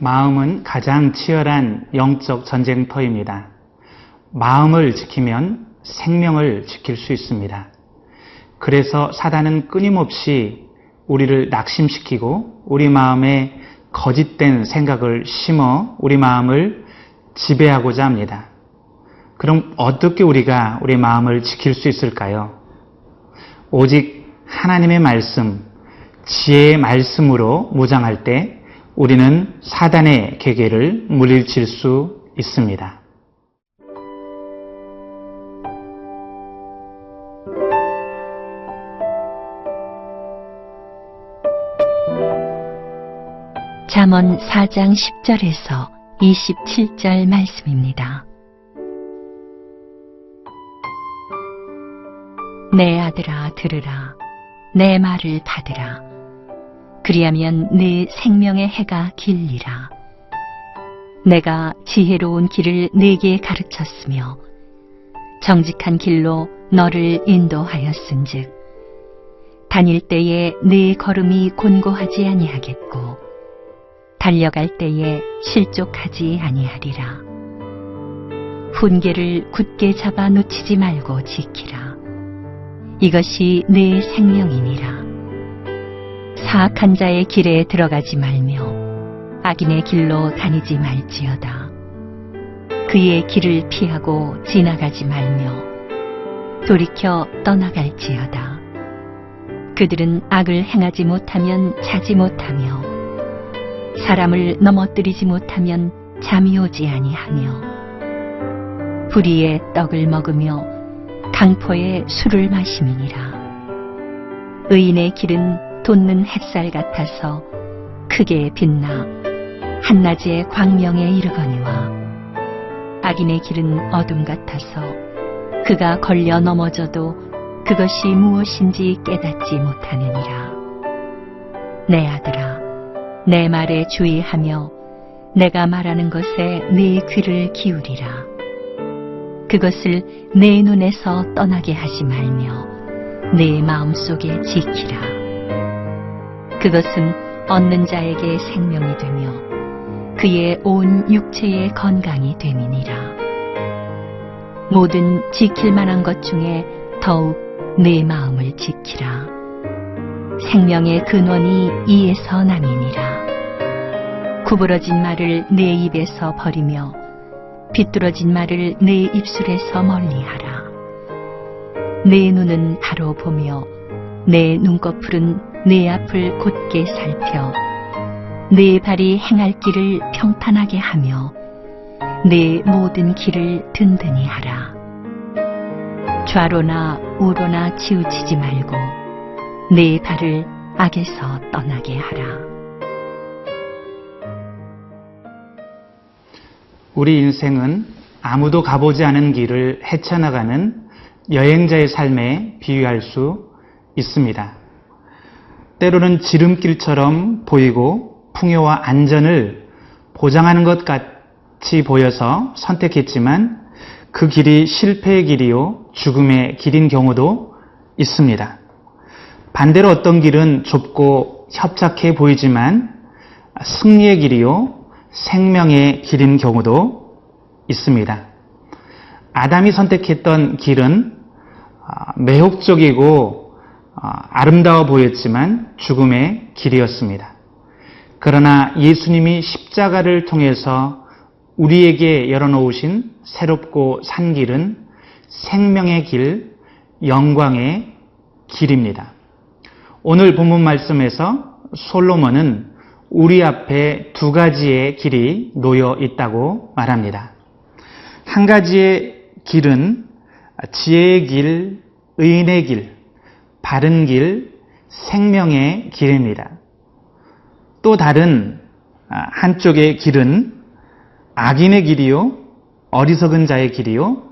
마음은 가장 치열한 영적 전쟁터입니다. 마음을 지키면 생명을 지킬 수 있습니다. 그래서 사단은 끊임없이 우리를 낙심시키고 우리 마음에 거짓된 생각을 심어 우리 마음을 지배하고자 합니다. 그럼 어떻게 우리가 우리 마음을 지킬 수 있을까요? 오직 하나님의 말씀, 지혜의 말씀으로 무장할 때 우리는 사단의 계계를 물리칠 수 있습니다. 잠언 4장 10절에서 27절 말씀입니다. 내 아들아 들으라, 내 말을 받으라. 그리하면 네 생명의 해가 길리라. 내가 지혜로운 길을 네게 가르쳤으며 정직한 길로 너를 인도하였은즉 다닐 때에 네 걸음이 곤고하지 아니하겠고 달려갈 때에 실족하지 아니하리라. 훈계를 굳게 잡아 놓치지 말고 지키라. 이것이 네 생명이니라. 사악한 자의 길에 들어가지 말며 악인의 길로 다니지 말지어다. 그의 길을 피하고 지나가지 말며 돌이켜 떠나갈지어다. 그들은 악을 행하지 못하면 자지 못하며 사람을 넘어뜨리지 못하면 잠이 오지 아니하며 불의의 떡을 먹으며 강포의 술을 마심이니라. 의인의 길은 돋는 햇살 같아서 크게 빛나 한낮의 광명에 이르거니와 악인의 길은 어둠 같아서 그가 걸려 넘어져도 그것이 무엇인지 깨닫지 못하느니라. 내 아들아, 내 말에 주의하며 내가 말하는 것에 네 귀를 기울이라. 그것을 내 눈에서 떠나게 하지 말며 내 마음속에 지키라. 그것은 얻는 자에게 생명이 되며 그의 온 육체의 건강이 됨이니라. 모든 지킬 만한 것 중에 더욱 내 마음을 지키라. 생명의 근원이 이에서 남이니라. 구부러진 말을 내 입에서 버리며 비뚤어진 말을 내 입술에서 멀리하라. 내 눈은 바로 보며 내 눈꺼풀은 내 앞을 곧게 살펴 내 발이 행할 길을 평탄하게 하며 내 모든 길을 든든히 하라. 좌로나 우로나 치우치지 말고 내 발을 악에서 떠나게 하라. 우리 인생은 아무도 가보지 않은 길을 헤쳐나가는 여행자의 삶에 비유할 수 있습니다. 때로는 지름길처럼 보이고 풍요와 안전을 보장하는 것 같이 보여서 선택했지만 그 길이 실패의 길이요 죽음의 길인 경우도 있습니다. 반대로 어떤 길은 좁고 협착해 보이지만 승리의 길이요 생명의 길인 경우도 있습니다. 아담이 선택했던 길은 매혹적이고 아름다워 보였지만 죽음의 길이었습니다. 그러나 예수님이 십자가를 통해서 우리에게 열어놓으신 새롭고 산 길은 생명의 길, 영광의 길입니다. 오늘 본문 말씀에서 솔로몬은 우리 앞에 두 가지의 길이 놓여 있다고 말합니다. 한 가지의 길은 지혜의 길, 의인의 길, 바른 길, 생명의 길입니다. 또 다른 한쪽의 길은 악인의 길이요, 어리석은 자의 길이요,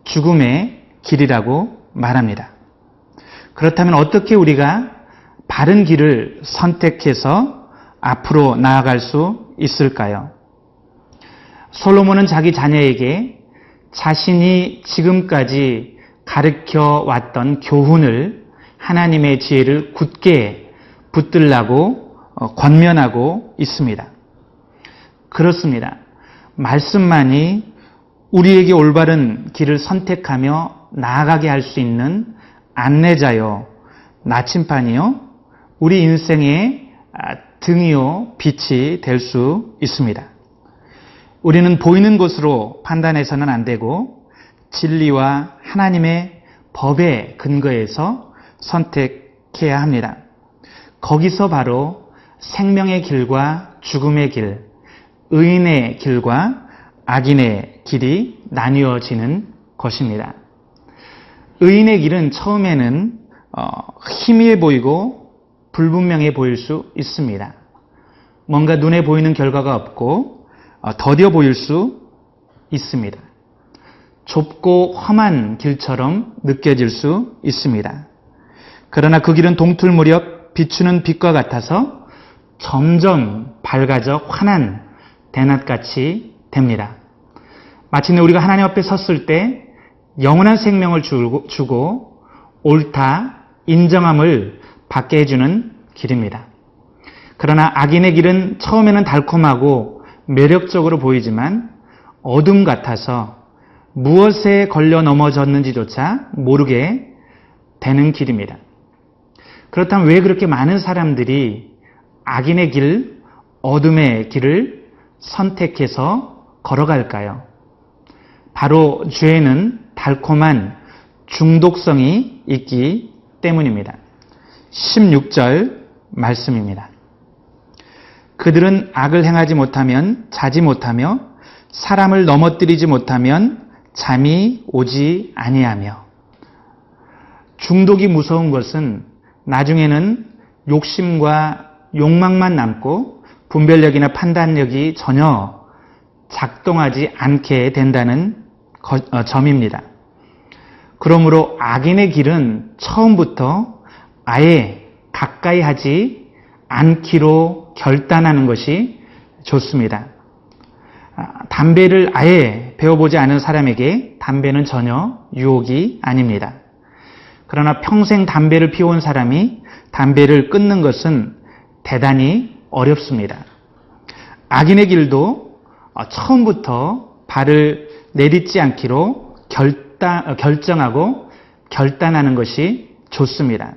죽음의 길이라고 말합니다. 그렇다면 어떻게 우리가 바른 길을 선택해서 앞으로 나아갈 수 있을까요? 솔로몬은 자기 자녀에게 자신이 지금까지 가르쳐 왔던 교훈을, 하나님의 지혜를 굳게 붙들라고 권면하고 있습니다. 그렇습니다. 말씀만이 우리에게 올바른 길을 선택하며 나아가게 할 수 있는 안내자요, 나침판이요, 우리 인생의 등이요, 빛이 될 수 있습니다. 우리는 보이는 것으로 판단해서는 안 되고 진리와 하나님의 법에 근거해서 선택해야 합니다. 거기서 바로 생명의 길과 죽음의 길, 의인의 길과 악인의 길이 나뉘어지는 것입니다. 의인의 길은 처음에는 희미해 보이고 불분명해 보일 수 있습니다. 뭔가 눈에 보이는 결과가 없고 더뎌 보일 수 있습니다. 좁고 험한 길처럼 느껴질 수 있습니다. 그러나 그 길은 동틀 무렵 비추는 빛과 같아서 점점 밝아져 환한 대낮같이 됩니다. 마침내 우리가 하나님 앞에 섰을 때 영원한 생명을 주고 옳다, 인정함을 받게 해주는 길입니다. 그러나 악인의 길은 처음에는 달콤하고 매력적으로 보이지만 어둠 같아서 무엇에 걸려 넘어졌는지조차 모르게 되는 길입니다. 그렇다면 왜 그렇게 많은 사람들이 악인의 길, 어둠의 길을 선택해서 걸어갈까요? 바로 죄에는 달콤한 중독성이 있기 때문입니다. 16절 말씀입니다. 그들은 악을 행하지 못하면 자지 못하며 사람을 넘어뜨리지 못하면 잠이 오지 아니하며. 중독이 무서운 것은 나중에는 욕심과 욕망만 남고 분별력이나 판단력이 전혀 작동하지 않게 된다는 점입니다. 그러므로 악인의 길은 처음부터 아예 가까이 하지 않기로 결단하는 것이 좋습니다. 담배를 아예 배워보지 않은 사람에게 담배는 전혀 유혹이 아닙니다. 그러나 평생 담배를 피워온 사람이 담배를 끊는 것은 대단히 어렵습니다. 악인의 길도 처음부터 발을 내딛지 않기로 결정하고 결단하는 것이 좋습니다.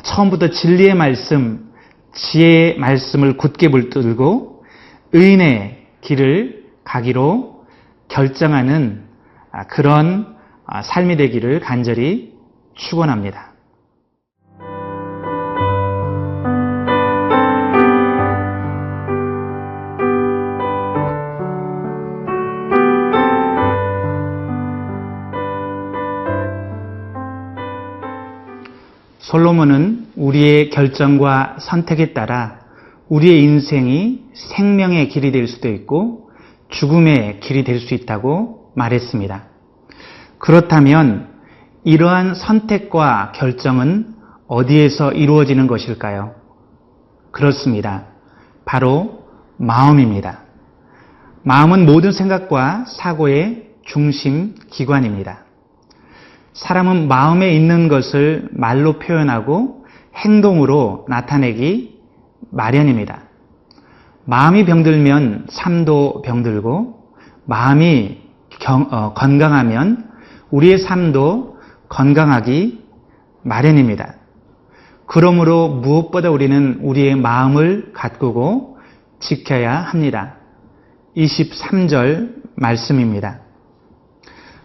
처음부터 진리의 말씀, 지혜의 말씀을 굳게 붙들고 의인의 길을 가기로 결정하는 그런 삶이 되기를 간절히 축원합니다. 솔로몬은 우리의 결정과 선택에 따라 우리의 인생이 생명의 길이 될 수도 있고 죽음의 길이 될 수 있다고 말했습니다. 그렇다면 이러한 선택과 결정은 어디에서 이루어지는 것일까요? 그렇습니다. 바로 마음입니다. 마음은 모든 생각과 사고의 중심 기관입니다. 사람은 마음에 있는 것을 말로 표현하고 행동으로 나타내기 마련입니다. 마음이 병들면 삶도 병들고 마음이 건강하면 우리의 삶도 건강하기 마련입니다. 그러므로 무엇보다 우리는 우리의 마음을 가꾸고 지켜야 합니다. 23절 말씀입니다.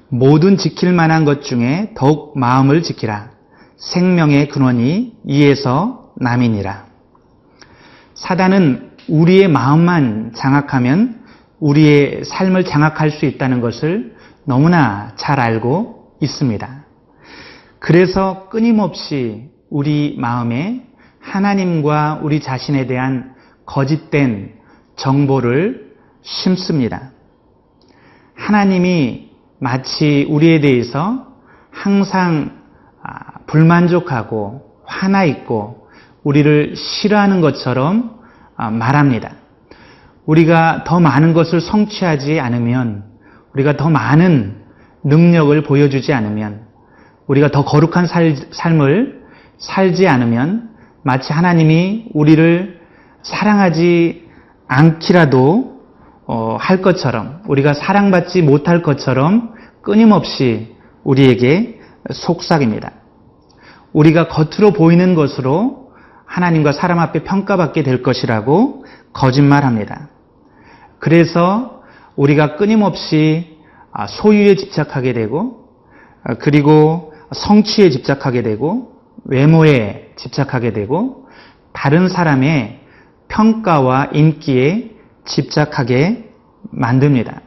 모든 지킬 만한 것 중에 더욱 마음을 지키라. 생명의 근원이 이에서 남이니라. 사단은 우리의 마음만 장악하면 우리의 삶을 장악할 수 있다는 것을 너무나 잘 알고 있습니다. 그래서 끊임없이 우리 마음에 하나님과 우리 자신에 대한 거짓된 정보를 심습니다. 하나님이 마치 우리에 대해서 항상 불만족하고 화나 있고 우리를 싫어하는 것처럼 말합니다. 우리가 더 많은 것을 성취하지 않으면, 우리가 더 많은 능력을 보여주지 않으면, 우리가 더 거룩한 삶을 살지 않으면 마치 하나님이 우리를 사랑하지 않기라도 할 것처럼, 우리가 사랑받지 못할 것처럼 끊임없이 우리에게 속삭입니다. 우리가 겉으로 보이는 것으로 하나님과 사람 앞에 평가받게 될 것이라고 거짓말합니다. 그래서 우리가 끊임없이 소유에 집착하게 되고, 그리고 성취에 집착하게 되고, 외모에 집착하게 되고, 다른 사람의 평가와 인기에 집착하게 만듭니다.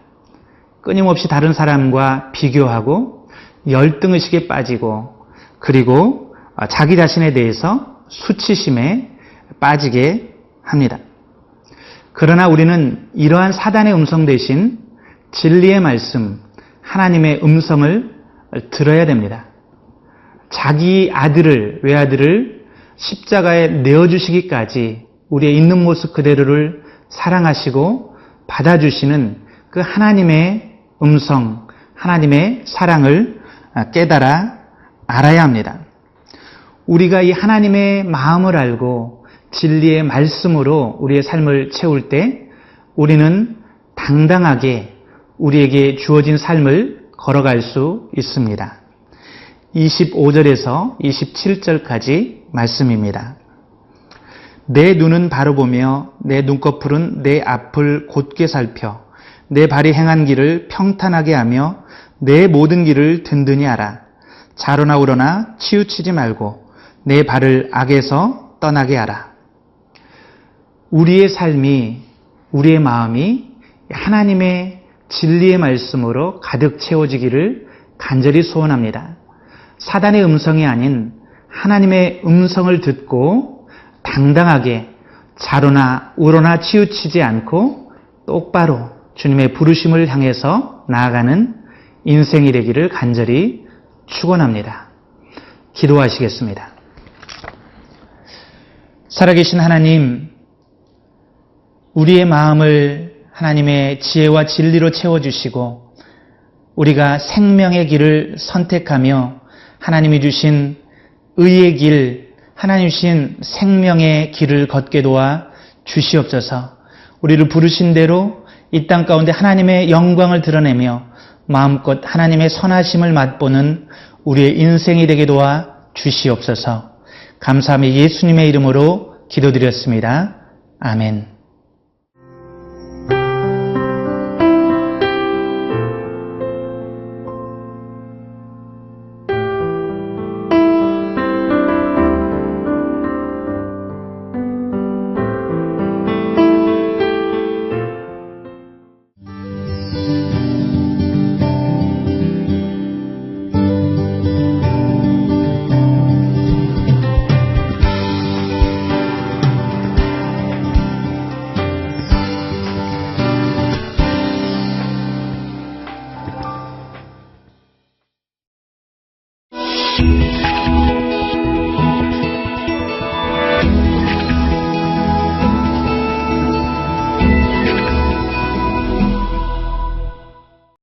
끊임없이 다른 사람과 비교하고 열등의식에 빠지고, 그리고 자기 자신에 대해서 수치심에 빠지게 합니다. 그러나 우리는 이러한 사단의 음성 대신 진리의 말씀, 하나님의 음성을 들어야 됩니다. 자기 아들을, 외아들을 십자가에 내어주시기까지 우리의 있는 모습 그대로를 사랑하시고 받아주시는 그 하나님의 음성, 하나님의 사랑을 깨달아 알아야 합니다. 우리가 이 하나님의 마음을 알고 진리의 말씀으로 우리의 삶을 채울 때 우리는 당당하게 우리에게 주어진 삶을 걸어갈 수 있습니다. 25절에서 27절까지 말씀입니다. 내 눈은 바로 보며 내 눈꺼풀은 내 앞을 곧게 살펴 내 발이 행한 길을 평탄하게 하며 내 모든 길을 든든히 알아. 자로나 우러나 치우치지 말고 내 발을 악에서 떠나게 하라. 우리의 삶이, 우리의 마음이 하나님의 진리의 말씀으로 가득 채워지기를 간절히 소원합니다. 사단의 음성이 아닌 하나님의 음성을 듣고 당당하게 자로나 우러나 치우치지 않고 똑바로 주님의 부르심을 향해서 나아가는 인생이 되기를 간절히 축원합니다. 기도하시겠습니다. 살아계신 하나님, 우리의 마음을 하나님의 지혜와 진리로 채워주시고 우리가 생명의 길을 선택하며 하나님이 주신 의의 길, 하나님 주신 생명의 길을 걷게 도와 주시옵소서. 우리를 부르신 대로 이 땅 가운데 하나님의 영광을 드러내며 마음껏 하나님의 선하심을 맛보는 우리의 인생이 되게 도와 주시옵소서. 감사하며 예수님의 이름으로 기도드렸습니다. 아멘.